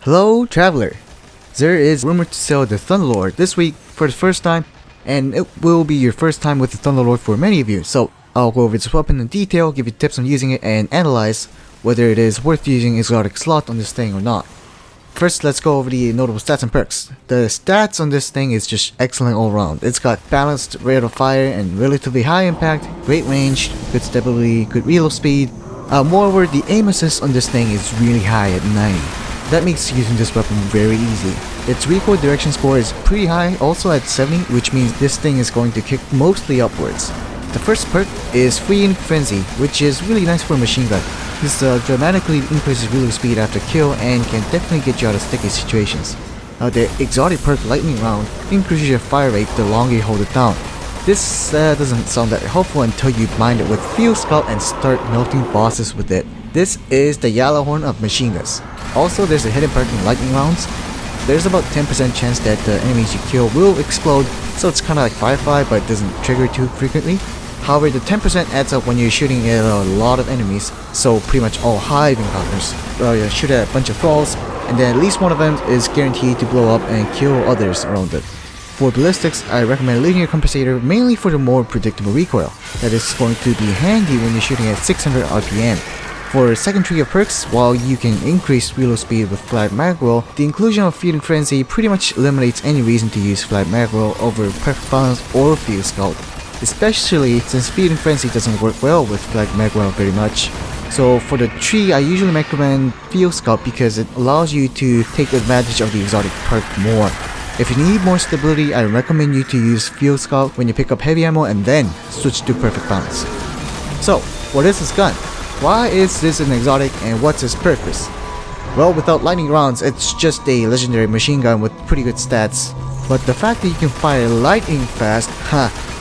Hello, traveler! There is rumored to sell the Thunderlord this week for the first time, and it will be your first time with the Thunderlord for many of you, so I'll go over this weapon in detail, give you tips on using it, and analyze whether it is worth using exotic slot on this thing or not. First, let's go over the notable stats and perks. The stats on this thing is just excellent all around. It's got balanced rate of fire and relatively high impact, great range, good stability, good reload speed. Moreover, the aim assist on this thing is really high at 90. That makes using this weapon very easy. Its recoil direction score is pretty high, also at 70, which means this thing is going to kick mostly upwards. The first perk is Fleeing Frenzy, which is really nice for a machine gun. This dramatically increases reload speed after kill and can definitely get you out of sticky situations. Now the exotic perk Lightning Round increases your fire rate the longer you hold it down. This doesn't sound that helpful until you bind it with Field Scout and start melting bosses with it. This is the gjallarhorn of machine guns. Also, there's a hidden perk in Lightning Rounds. There's about 10% chance that the enemies you kill will explode, so it's kinda like Firefly but it doesn't trigger too frequently. However, the 10% adds up when you're shooting at a lot of enemies, so pretty much all hive encounters. You shoot at a bunch of thralls, and then at least one of them is guaranteed to blow up and kill others around it. For ballistics, I recommend linear compensator mainly for the more predictable recoil. That is going to be handy when you're shooting at 600 RPM. For second tree of perks, while you can increase reload speed with flat magwell, the inclusion of Feeding Frenzy pretty much eliminates any reason to use flat magwell over perfect balance or Field Scout. Especially since Feeding Frenzy doesn't work well with flat magwell very much. So for the tree, I usually recommend Field Scout because it allows you to take advantage of the exotic perk more. If you need more stability, I recommend you to use Field Scout when you pick up heavy ammo and then switch to perfect balance. So, what is this gun? Why is this an exotic and what's its purpose? Well, without lightning rounds, it's just a legendary machine gun with pretty good stats. But the fact that you can fire lightning fast,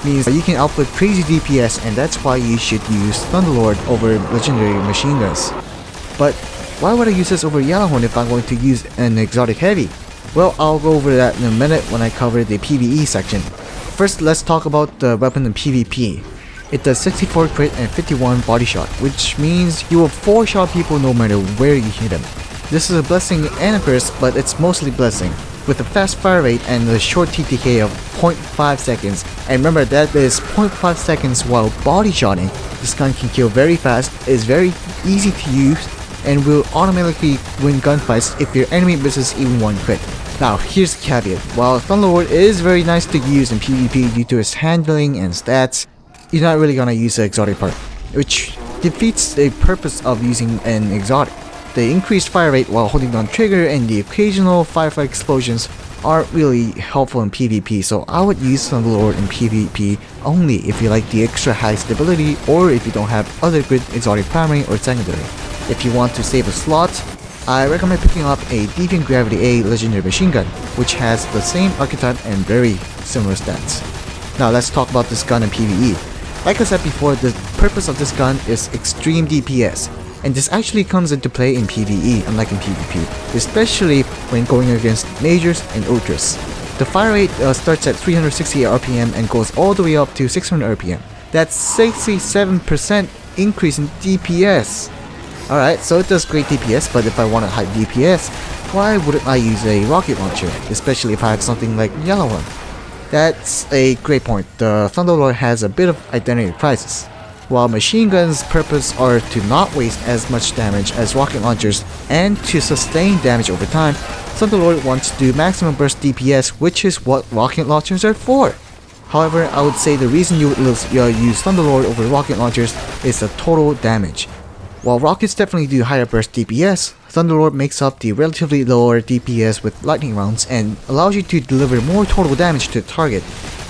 means that you can output crazy DPS, and that's why you should use Thunderlord over legendary machine guns. But why would I use this over gjallarhorn if I'm going to use an exotic heavy? Well, I'll go over that in a minute when I cover the PvE section. First, let's talk about the weapon in PvP. It does 64 crit and 51 body shot, which means you will 4-shot people no matter where you hit them. This is a blessing and a curse, but it's mostly blessing. With a fast fire rate and a short TTK of 0.5 seconds, and remember that is 0.5 seconds while body shotting, this gun can kill very fast, is very easy to use, and will automatically win gunfights if your enemy misses even one crit. Now here's the caveat, while Thunderlord is very nice to use in PvP due to its handling and stats, you're not really gonna use the exotic part, which defeats the purpose of using an exotic. The increased fire rate while holding down trigger and the occasional firefly explosions aren't really helpful in PvP, so I would use Thunderlord in PvP only if you like the extra high stability or if you don't have other good exotic primary or secondary. If you want to save a slot, I recommend picking up a Deviant Gravity A legendary machine gun, which has the same archetype and very similar stats. Now let's talk about this gun in PvE. Like I said before, the purpose of this gun is extreme DPS, and this actually comes into play in PvE unlike in PvP, especially when going against majors and ultras. The fire rate starts at 360 RPM and goes all the way up to 600 RPM. That's 67% increase in DPS. Alright, so it does great DPS, but if I want a high DPS, why wouldn't I use a rocket launcher, especially if I had something like gjallarhorn? That's a great point. The Thunderlord has a bit of identity crisis. While machine guns' purpose are to not waste as much damage as rocket launchers and to sustain damage over time, Thunderlord wants to do maximum burst DPS, which is what rocket launchers are for. However, I would say the reason you would use Thunderlord over rocket launchers is the total damage. While rockets definitely do higher burst DPS, Thunderlord makes up the relatively lower DPS with lightning rounds and allows you to deliver more total damage to the target.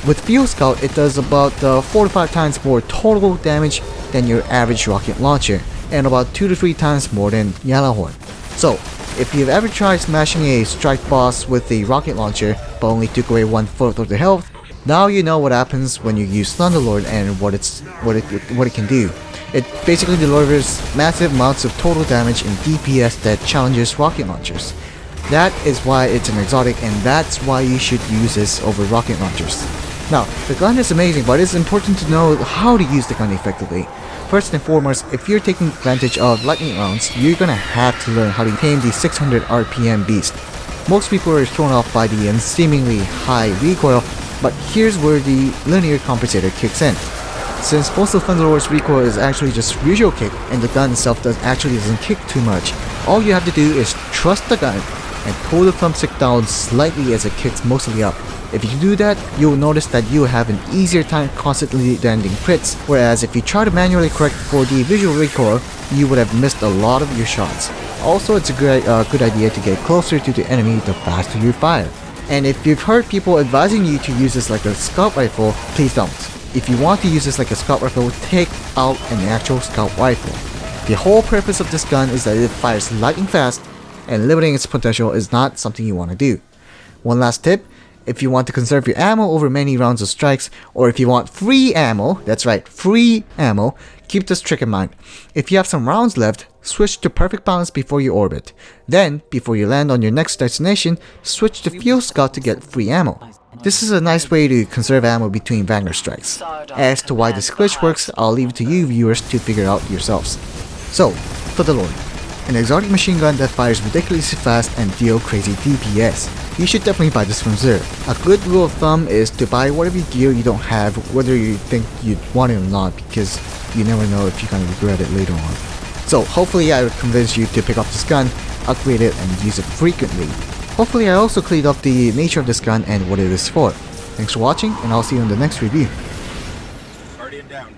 With Field Scout, it does about 4 to 5 times more total damage than your average rocket launcher, and about 2 to 3 times more than gjallarhorn. So, if you've ever tried smashing a strike boss with a rocket launcher but only took away 1/4 of the health, now you know what happens when you use Thunderlord and what it can do. It basically delivers massive amounts of total damage and DPS that challenges rocket launchers. That is why it's an exotic, and that's why you should use this over rocket launchers. Now, the gun is amazing, but it's important to know how to use the gun effectively. First and foremost, if you're taking advantage of lightning rounds, you're gonna have to learn how to tame the 600 RPM beast. Most people are thrown off by the seemingly high recoil, but here's where the linear compensator kicks in. Since most of Thunderlord's recoil is actually just visual kick, and the gun itself doesn't kick too much, all you have to do is trust the gun and pull the thumbstick down slightly as it kicks mostly up. If you do that, you'll notice that you have an easier time constantly landing crits, whereas if you try to manually correct for the visual recoil, you would have missed a lot of your shots. Also, it's a good idea to get closer to the enemy the faster you fire. And if you've heard people advising you to use this like a scout rifle, please don't. If you want to use this like a scout rifle, take out an actual scout rifle. The whole purpose of this gun is that it fires lightning fast, and limiting its potential is not something you want to do. One last tip, if you want to conserve your ammo over many rounds of strikes, or if you want free ammo, that's right, free ammo, keep this trick in mind. If you have some rounds left, switch to perfect balance before you orbit. Then, before you land on your next destination, switch to Field Scout to get free ammo. This is a nice way to conserve ammo between banger strikes. As to why this glitch works, I'll leave it to you viewers to figure out yourselves. So, Thunderlord, an exotic machine gun that fires ridiculously fast and deals crazy DPS. You should definitely buy this from Zero. A good rule of thumb is to buy whatever gear you don't have, whether you think you'd want it or not, because you never know if you're gonna regret it later on. So hopefully I would convince you to pick up this gun, upgrade it, and use it frequently. Hopefully I also cleared up the nature of this gun and what it is for. Thanks for watching, and I'll see you in the next review. Guardian down.